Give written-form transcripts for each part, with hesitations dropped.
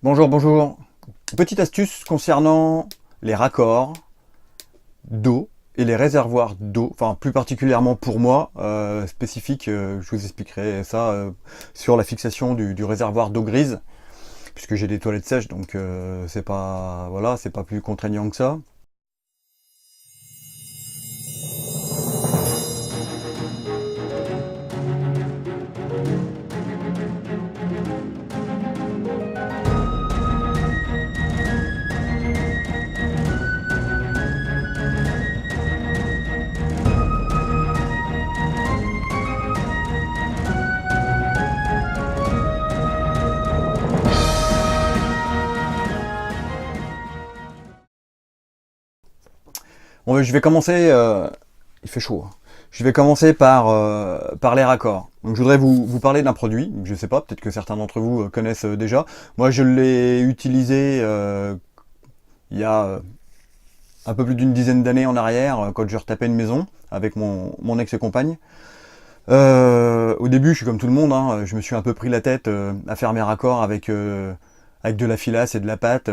Bonjour, bonjour. Petite astuce concernant les raccords d'eau et les réservoirs d'eau, enfin plus particulièrement pour moi, spécifique, je vous expliquerai ça sur la fixation du réservoir d'eau grise, puisque j'ai des toilettes sèches, donc c'est pas, voilà, c'est pas plus contraignant que ça. Bon, je vais commencer, il fait chaud, hein. Je vais commencer par les raccords. Donc je voudrais vous parler d'un produit, je sais pas, peut-être que certains d'entre vous connaissent déjà. Moi je l'ai utilisé il y a un peu plus d'une dizaine d'années en arrière, quand je retapais une maison avec mon ex-compagne. Au début, je suis comme tout le monde, hein, je me suis un peu pris la tête à faire mes raccords avec de la filasse et de la pâte.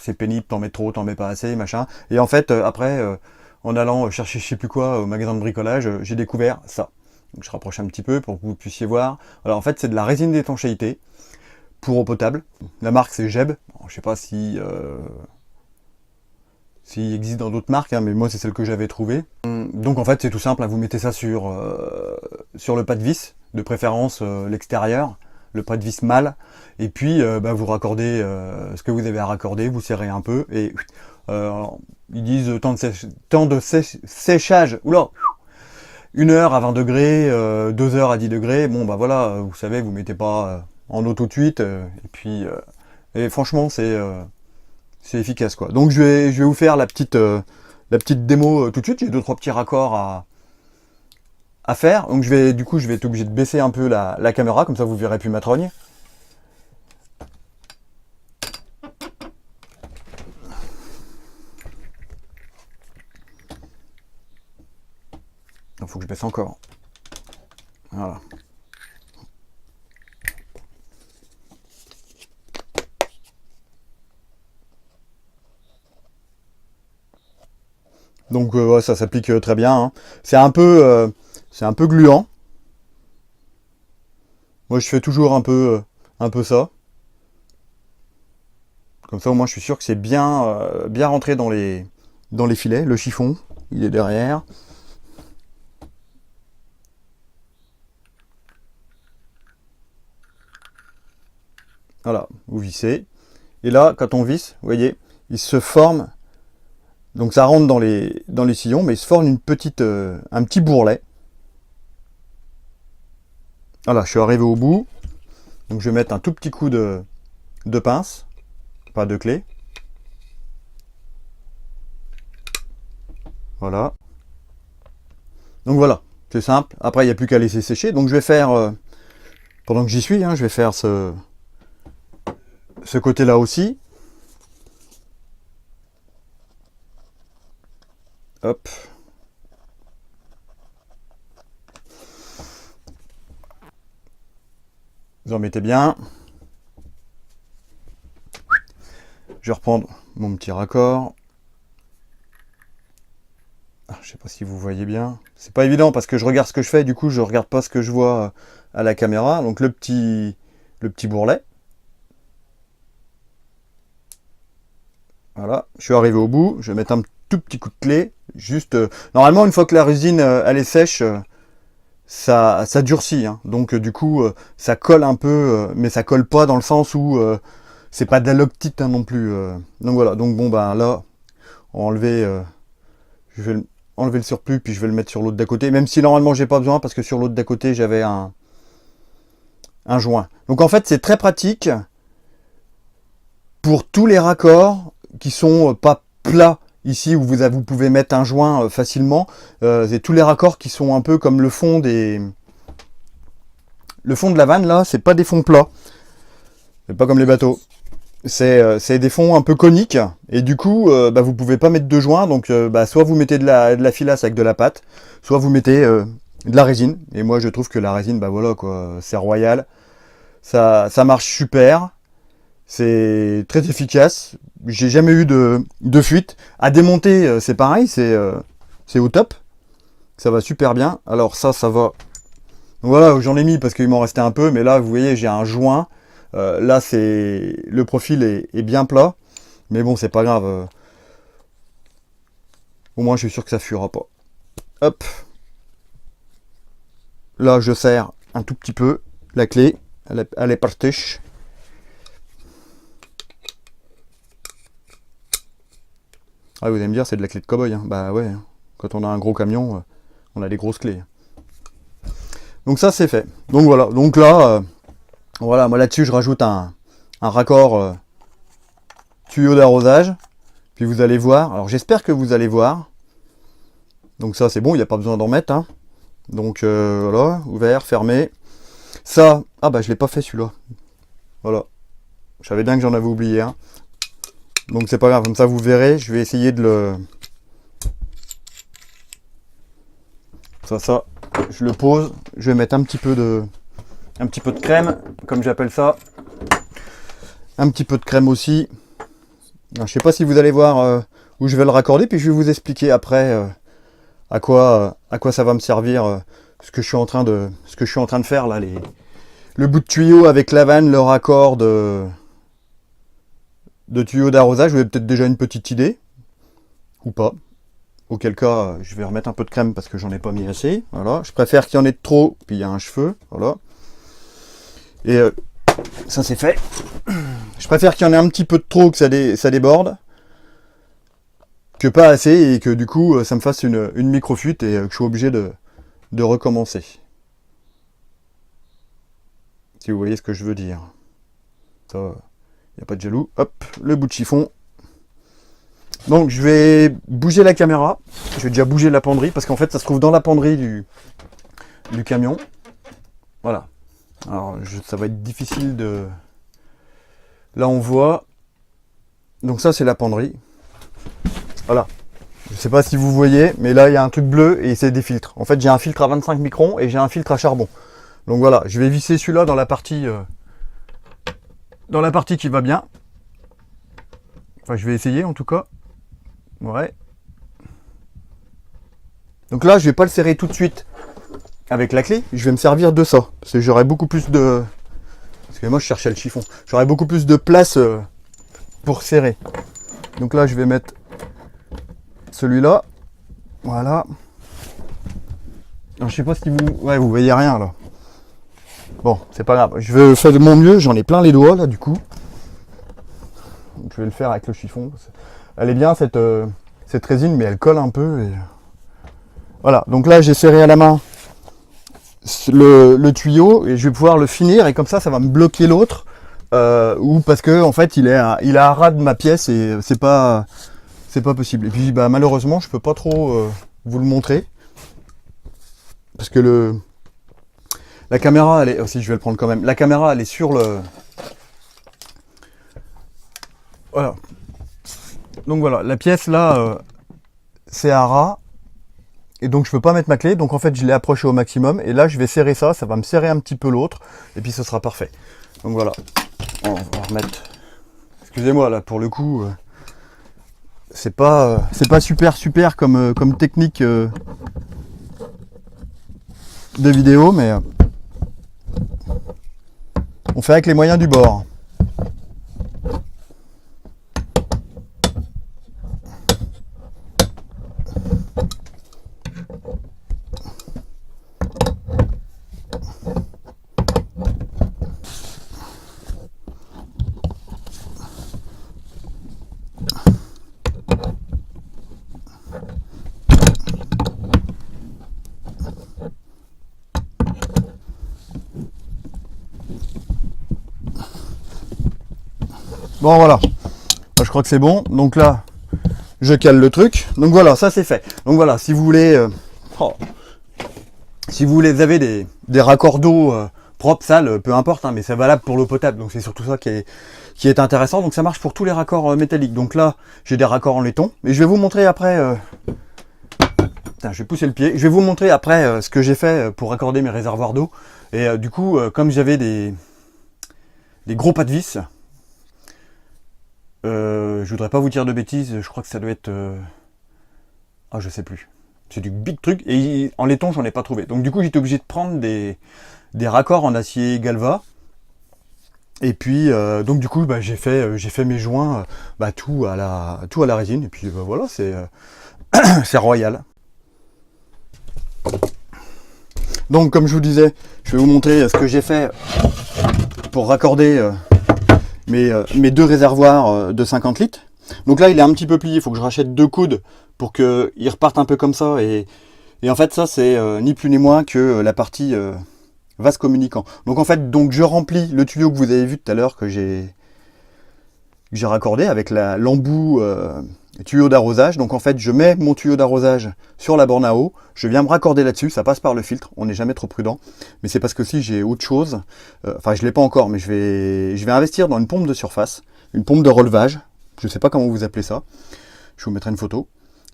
C'est pénible, t'en mets trop, t'en mets pas assez, machin. Et en fait, après, en allant chercher je sais plus quoi au magasin de bricolage, j'ai découvert ça. Donc je rapproche un petit peu pour que vous puissiez voir. Alors en fait, c'est de la résine d'étanchéité pour eau potable. La marque, c'est Jeb. Bon, je sais pas si s'il existe dans d'autres marques, hein, mais moi c'est celle que j'avais trouvée. Donc en fait c'est tout simple, hein, vous mettez ça sur le pas de vis, de préférence l'extérieur, le pas de vis mâle, et puis vous raccordez ce que vous avez à raccorder, vous serrez un peu, et ils disent temps de séchage, oula, 1 heure à 20 degrés, 2 heures à 10 degrés, bon bah voilà, vous savez, vous mettez pas en eau tout de suite, et puis et franchement c'est efficace quoi. Donc je vais vous faire la petite démo tout de suite. J'ai 2-3 petits raccords à faire. Donc du coup je vais être obligé de baisser un peu la caméra, comme ça vous verrez plus ma trogne. Il faut que je baisse encore. Voilà. Donc ouais, ça s'applique très bien, hein. C'est un peu gluant. Moi je fais toujours un peu ça. Comme ça au moins je suis sûr que c'est bien rentré dans les filets. Le chiffon, il est derrière. Voilà, vous vissez. Et là, quand on visse, vous voyez, il se forme. Donc ça rentre dans les sillons, mais il se forme un petit bourrelet. Voilà, je suis arrivé au bout. Donc je vais mettre un tout petit coup de pince, pas de clé. Voilà. Donc voilà, c'est simple. Après, il n'y a plus qu'à laisser sécher. Donc je vais faire, pendant que j'y suis, hein, je vais faire ce côté-là aussi. Hop. Vous en mettez bien. Je vais reprendre mon petit raccord. Ah, je sais pas si vous voyez bien. C'est pas évident parce que je regarde ce que je fais, du coup je regarde pas ce que je vois à la caméra. Donc le petit bourrelet. Voilà, je suis arrivé au bout. Je vais mettre un tout petit coup de clé. Juste, normalement une fois que la résine elle est sèche, ça durcit, hein. Donc du coup ça colle un peu, mais ça colle pas dans le sens où c'est pas de la loctite, hein, non plus. Donc voilà, donc bon ben là, on va enlever, je vais enlever le surplus puis je vais le mettre sur l'autre d'à côté, même si normalement j'ai pas besoin parce que sur l'autre d'à côté j'avais un joint. Donc en fait c'est très pratique pour tous les raccords qui sont pas plats. Ici où vous pouvez mettre un joint facilement, c'est tous les raccords qui sont un peu comme le fond de la vanne là, c'est pas des fonds plats, c'est pas comme les bateaux, c'est des fonds un peu coniques et du coup vous pouvez pas mettre de joint, donc soit vous mettez de la filasse avec de la pâte, soit vous mettez de la résine, et moi je trouve que la résine voilà quoi, c'est royal, ça marche super. C'est très efficace. J'ai jamais eu de fuite. À démonter, c'est pareil, c'est au top. Ça va super bien. Alors ça va. Voilà, j'en ai mis parce qu'il m'en restait un peu, mais là, vous voyez, j'ai un joint. Là, le profil est bien plat, mais bon, c'est pas grave. Au moins, je suis sûr que ça fuira pas. Hop. Là, je serre un tout petit peu la clé. Elle est partie. Ah, vous allez me dire, c'est de la clé de cow-boy. Hein. Bah ouais, hein. Quand on a un gros camion, on a des grosses clés. Donc ça, c'est fait. Donc voilà. Donc là, voilà, moi là-dessus, je rajoute un raccord tuyau d'arrosage. Puis vous allez voir. Alors j'espère que vous allez voir. Donc ça, c'est bon, il n'y a pas besoin d'en mettre. Hein. Donc voilà, ouvert, fermé. Ça, ah bah je l'ai pas fait celui-là. Voilà. Je savais bien que j'en avais oublié un. Donc c'est pas grave, comme ça vous verrez, je vais essayer de le... Ça, je le pose, je vais mettre un petit peu de crème, comme j'appelle ça. Un petit peu de crème aussi. Alors, je sais pas si vous allez voir où je vais le raccorder, puis je vais vous expliquer après à quoi ça va me servir, ce que je suis en train de faire là, le bout de tuyau avec la vanne, le raccord de tuyau d'arrosage. Vous avez peut-être déjà une petite idée, ou pas. Auquel cas, je vais remettre un peu de crème parce que j'en ai pas mis assez. Voilà. Je préfère qu'il y en ait de trop, puis il y a un cheveu. Voilà. Et ça c'est fait. Je préfère qu'il y en ait un petit peu de trop, que ça déborde, que pas assez, et que du coup, ça me fasse une micro-fuite et que je sois obligé de recommencer. Si vous voyez ce que je veux dire. Ça, il n'y a pas de jaloux. Hop, le bout de chiffon. Donc je vais bouger la caméra. Je vais déjà bouger la penderie parce qu'en fait ça se trouve dans la penderie du camion. Voilà. Alors ça va être difficile de... Là on voit. Donc ça c'est la penderie. Voilà. Je sais pas si vous voyez, mais là il y a un truc bleu et c'est des filtres. En fait j'ai un filtre à 25 microns et j'ai un filtre à charbon. Donc voilà, je vais visser celui-là dans la partie qui va bien. Enfin je vais essayer en tout cas. Ouais. Donc là, je vais pas le serrer tout de suite avec la clé. Je vais me servir de ça. Parce que j'aurai beaucoup plus de... Parce que moi, je cherchais le chiffon. J'aurai beaucoup plus de place pour serrer. Donc là, je vais mettre celui-là. Voilà. Alors, je sais pas si vous... Ouais, vous voyez rien, là. Bon, c'est pas grave. Je vais faire de mon mieux. J'en ai plein les doigts, là, du coup. Donc, je vais le faire avec le chiffon. Elle est bien cette résine, mais elle colle un peu. Et... Voilà, donc là j'ai serré à la main le tuyau et je vais pouvoir le finir et comme ça va me bloquer l'autre. Ou parce que en fait il est à ras de ma pièce et c'est pas possible. Et puis bah, malheureusement je peux pas trop vous le montrer. Parce que la caméra elle est. Aussi je vais le prendre quand même. La caméra elle est sur le. Voilà. Donc voilà, la pièce là, c'est à ras. Et donc je peux pas mettre ma clé. Donc en fait je l'ai approché au maximum. Et là je vais serrer ça va me serrer un petit peu l'autre. Et puis ce sera parfait. Donc voilà. On va remettre. Excusez-moi là pour le coup. C'est pas super comme technique de vidéo. Mais on fait avec les moyens du bord. Bon voilà, je crois que c'est bon. Donc là, je cale le truc. Donc voilà, ça c'est fait. Donc voilà, si vous voulez, vous avez des raccords d'eau propres, sales, peu importe, hein, mais c'est valable pour l'eau potable. Donc c'est surtout ça qui est intéressant. Donc ça marche pour tous les raccords métalliques. Donc là, j'ai des raccords en laiton. Et je vais vous montrer après. Putain, je vais pousser le pied. Je vais vous montrer après ce que j'ai fait pour raccorder mes réservoirs d'eau. Et du coup, comme j'avais des gros pas de vis. je voudrais pas vous dire de bêtises, je crois que ça doit être... Ah, je sais plus. C'est du big truc, et en laiton, j'en ai pas trouvé. Donc du coup, j'étais obligé de prendre des raccords en acier Galva. Et puis, donc du coup, j'ai fait mes joints, tout à la résine. Et puis voilà, c'est c'est royal. Donc comme je vous disais, je vais vous montrer ce que j'ai fait pour raccorder mes deux réservoirs de 50 litres. Donc là, il est un petit peu plié, il faut que je rachète 2 coudes pour qu'il reparte un peu comme ça. Et en fait, ça, c'est ni plus ni moins que la partie vase communicant. Donc en fait, je remplis le tuyau que vous avez vu tout à l'heure que j'ai raccordé avec l'embout tuyau d'arrosage. Donc en fait, je mets mon tuyau d'arrosage sur la borne à eau, je viens me raccorder là-dessus, ça passe par le filtre, on n'est jamais trop prudent, mais c'est parce que si j'ai autre chose, enfin je ne l'ai pas encore, mais je vais investir dans une pompe de surface, une pompe de relevage, je ne sais pas comment vous appelez ça, je vous mettrai une photo,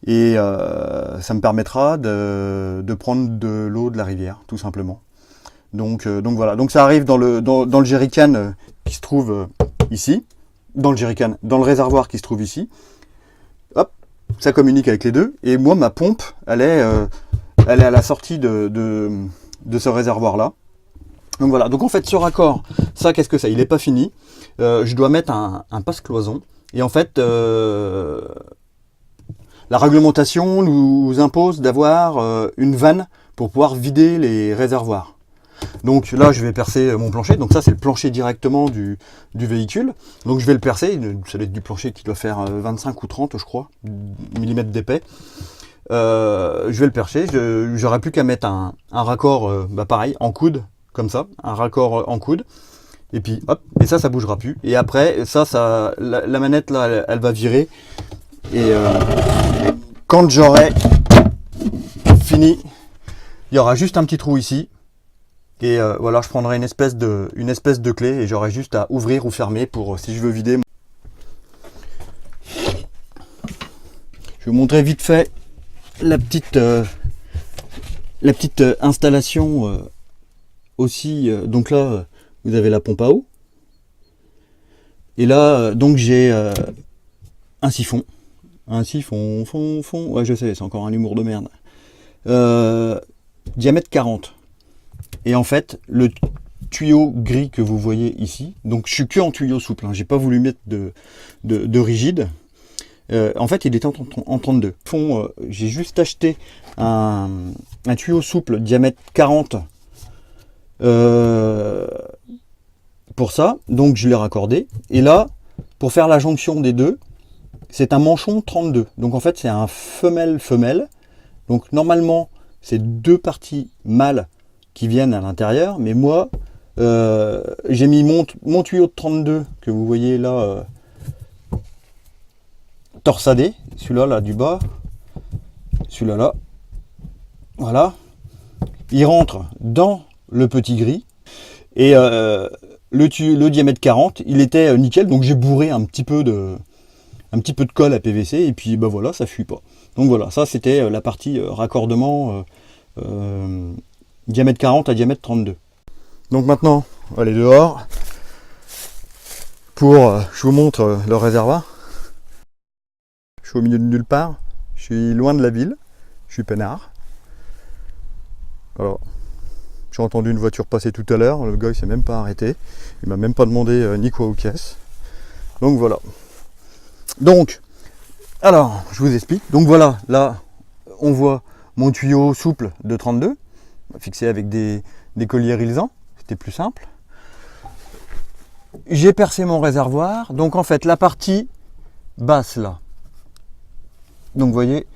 et ça me permettra de prendre de l'eau de la rivière, tout simplement. Donc voilà, donc ça arrive dans le jerrycan qui se trouve ici, dans le réservoir qui se trouve ici. Hop, ça communique avec les deux. Et moi, ma pompe, elle est à la sortie de ce réservoir-là. Donc voilà, donc en fait, ce raccord, ça, qu'est-ce que c'est? Il n'est pas fini. Je dois mettre un passe-cloison. Et en fait, la réglementation nous impose d'avoir une vanne pour pouvoir vider les réservoirs. Donc là, je vais percer mon plancher. Donc ça, c'est le plancher directement du véhicule. Donc je vais le percer. Ça doit être du plancher qui doit faire 25 ou 30, je crois, millimètres d'épais. Je vais le percer. J'aurai plus qu'à mettre un raccord, pareil, en coude, comme ça. Un raccord en coude. Et puis, hop, et ça bougera plus. Et après, la manette, là, elle va virer. Et quand j'aurai fini, il y aura juste un petit trou ici. Et voilà, je prendrai une espèce de clé et j'aurai juste à ouvrir ou fermer pour si je veux vider. Je vais vous montrer vite fait la petite installation aussi. Donc là, vous avez la pompe à eau. Et là, donc j'ai un siphon. Un siphon, fond. Ouais, je sais, c'est encore un humour de merde. Diamètre 40. Et en fait, le tuyau gris que vous voyez ici, donc je suis que en tuyau souple, hein, j'ai pas voulu mettre de rigide. En fait, il est en 32. J'ai juste acheté un tuyau souple diamètre 40 pour ça, donc je l'ai raccordé. Et là, pour faire la jonction des deux, c'est un manchon 32. Donc en fait, c'est un femelle-femelle. Donc normalement, c'est deux parties mâles qui viennent à l'intérieur, mais moi j'ai mis mon tuyau de 32 que vous voyez là torsadé, celui-là là du bas, celui-là là, voilà, il rentre dans le petit gris et le diamètre 40 il était nickel, donc j'ai bourré un petit peu de colle à PVC et puis voilà, ça fuit pas. Donc voilà, ça c'était la partie raccordement diamètre 40 à diamètre 32. Donc maintenant, on va aller dehors pour, je vous montre le réservoir. Je suis au milieu de nulle part, je suis loin de la ville, je suis peinard. Alors, j'ai entendu une voiture passer tout à l'heure, le gars il s'est même pas arrêté, il m'a même pas demandé ni quoi aux caisses. Donc voilà. Donc, alors, je vous explique. Donc voilà, là, on voit mon tuyau souple de 32, fixé avec des colliers réalisants, c'était plus simple. J'ai percé mon réservoir, donc en fait la partie basse là, donc vous voyez,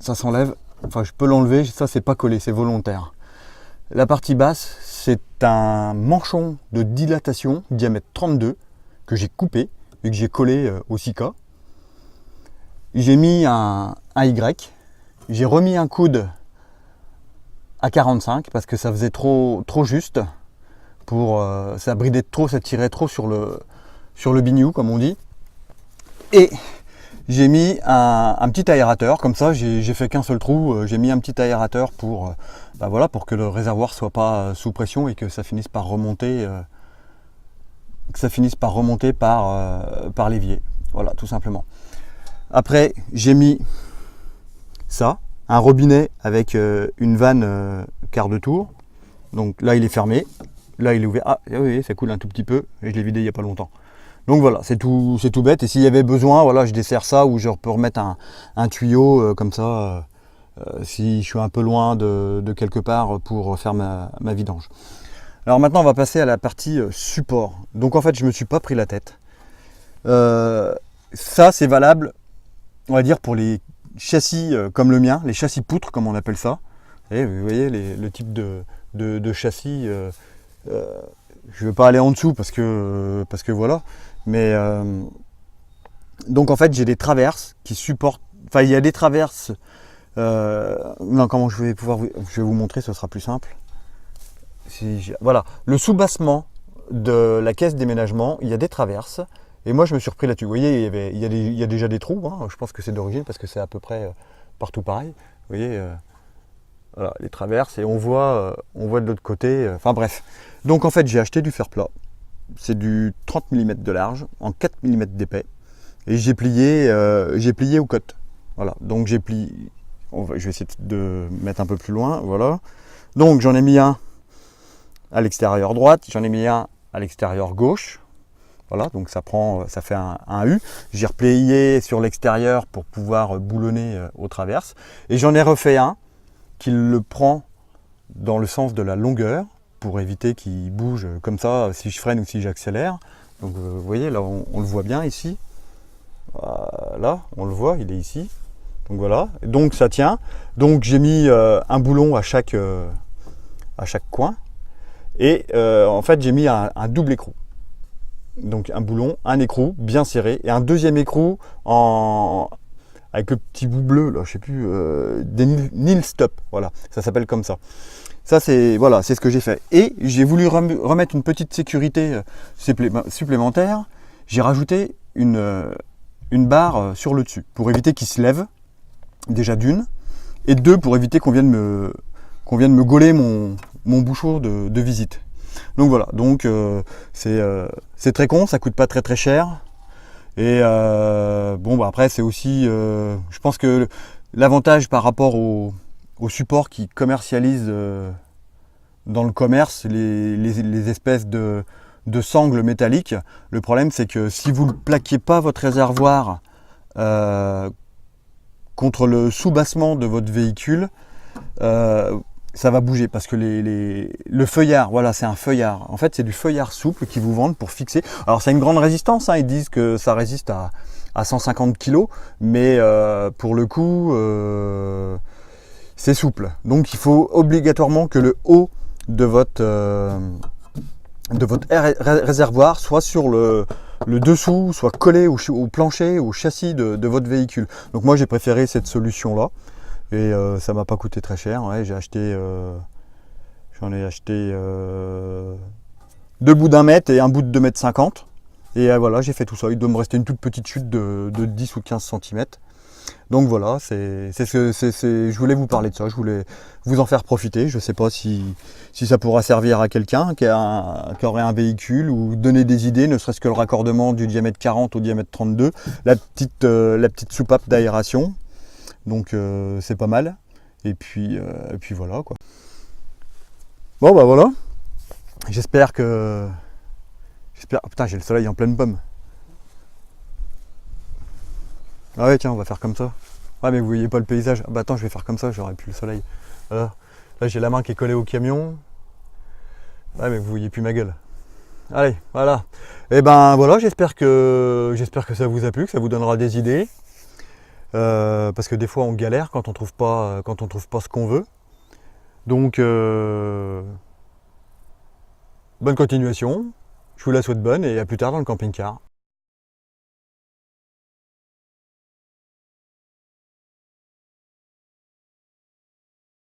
ça s'enlève, enfin je peux l'enlever, ça c'est pas collé, c'est volontaire. La partie basse, c'est un manchon de dilatation, diamètre 32, que j'ai coupé et que j'ai collé au Sika. J'ai mis un Y, j'ai remis un coude à 45 parce que ça faisait trop juste, ça bridait trop, ça tirait trop sur le biniou comme on dit. Et j'ai mis un petit aérateur, comme ça j'ai fait qu'un seul trou, j'ai mis un petit aérateur pour que le réservoir soit pas sous pression et que ça finisse par remonter, par l'évier. Voilà, tout simplement. Après, j'ai mis ça, un robinet avec une vanne quart de tour. Donc là, il est fermé. Là, il est ouvert. Ah oui, ça coule un tout petit peu. Et je l'ai vidé il n'y a pas longtemps. Donc voilà, c'est tout bête. Et s'il y avait besoin, voilà, je desserre ça ou je peux remettre un tuyau comme ça si je suis un peu loin de quelque part pour faire ma vidange. Alors maintenant, on va passer à la partie support. Donc en fait, je ne me suis pas pris la tête. Ça, c'est valable, on va dire, pour les châssis comme le mien, les châssis poutres, comme on appelle ça. Et vous voyez le type de châssis. Je ne vais pas aller en dessous parce que voilà. Mais donc en fait, j'ai des traverses qui supportent. Enfin, il y a des traverses. Non, comment je vais vous montrer, ce sera plus simple. Voilà, le soubassement de la caisse déménagement, il y a des traverses. Et moi, je me suis repris là-dessus. Vous voyez, il y a déjà des trous. Hein. Je pense que c'est d'origine parce que c'est à peu près partout pareil. Vous voyez, voilà, les traverses. Et on voit de l'autre côté. Enfin bref. Donc en fait, j'ai acheté du fer plat. C'est du 30 mm de large en 4 mm d'épais. Et j'ai plié aux côtes. Voilà, donc j'ai plié. Je vais essayer de mettre un peu plus loin. Voilà. Donc j'en ai mis un à l'extérieur droite, j'en ai mis un à l'extérieur gauche. Voilà, donc ça fait un U. J'ai replié sur l'extérieur pour pouvoir boulonner aux traverses. Et j'en ai refait un qui le prend dans le sens de la longueur pour éviter qu'il bouge comme ça si je freine ou si j'accélère. Donc vous voyez, là on le voit bien ici. Voilà, on le voit, il est ici. Donc voilà, donc ça tient. Donc j'ai mis un boulon à chaque coin. Et en fait, j'ai mis un double écrou. Donc un boulon, un écrou bien serré et un deuxième écrou avec le petit bout bleu, là, je sais plus, des Nil Stop. Voilà, ça s'appelle comme ça. Ça, c'est ce que j'ai fait. Et j'ai voulu remettre une petite sécurité supplémentaire. J'ai rajouté une barre sur le dessus pour éviter qu'il se lève, déjà d'une, et deux, pour éviter qu'on vienne me gauler mon bouchon de visite. Donc voilà, donc c'est très con, ça coûte pas très très cher. Et bon bah après c'est aussi, je pense que l'avantage par rapport au support qui commercialise dans le commerce les espèces de sangles métalliques, le problème c'est que si vous ne plaquez pas votre réservoir contre le soubassement de votre véhicule, ça va bouger parce que le feuillard, voilà, c'est un feuillard. En fait, c'est du feuillard souple qu'ils vous vendent pour fixer. Alors, c'est une grande résistance, hein, ils disent que ça résiste à 150 kg, mais pour le coup, c'est souple. Donc, il faut obligatoirement que le haut de votre réservoir soit sur le dessous, soit collé au plancher, au châssis de votre véhicule. Donc, moi, j'ai préféré cette solution-là. Et ça m'a pas coûté très cher. Ouais, j'en ai acheté 2 bouts d'1 mètre et un bout de 2,50 m. Et voilà, j'ai fait tout ça. Il doit me rester une toute petite chute de 10 ou 15 cm. Donc voilà, je voulais vous parler de ça, je voulais vous en faire profiter. Je ne sais pas si ça pourra servir à quelqu'un qui aurait un véhicule ou donner des idées, ne serait-ce que le raccordement du diamètre 40 au diamètre 32, la petite soupape d'aération. Donc c'est pas mal. Et puis voilà quoi. Bon bah voilà. J'espère que. Oh, putain, j'ai le soleil en pleine pomme. Ah ouais tiens, on va faire comme ça. Ouais mais vous voyez pas le paysage. Ah bah attends, je vais faire comme ça, j'aurai plus le soleil. Voilà. Là j'ai la main qui est collée au camion. Ouais mais vous voyez plus ma gueule. Allez, voilà. Et ben voilà, j'espère que ça vous a plu, que ça vous donnera des idées. Parce que des fois on galère quand on trouve pas ce qu'on veut. Donc bonne continuation, je vous la souhaite bonne et à plus tard dans le camping-car.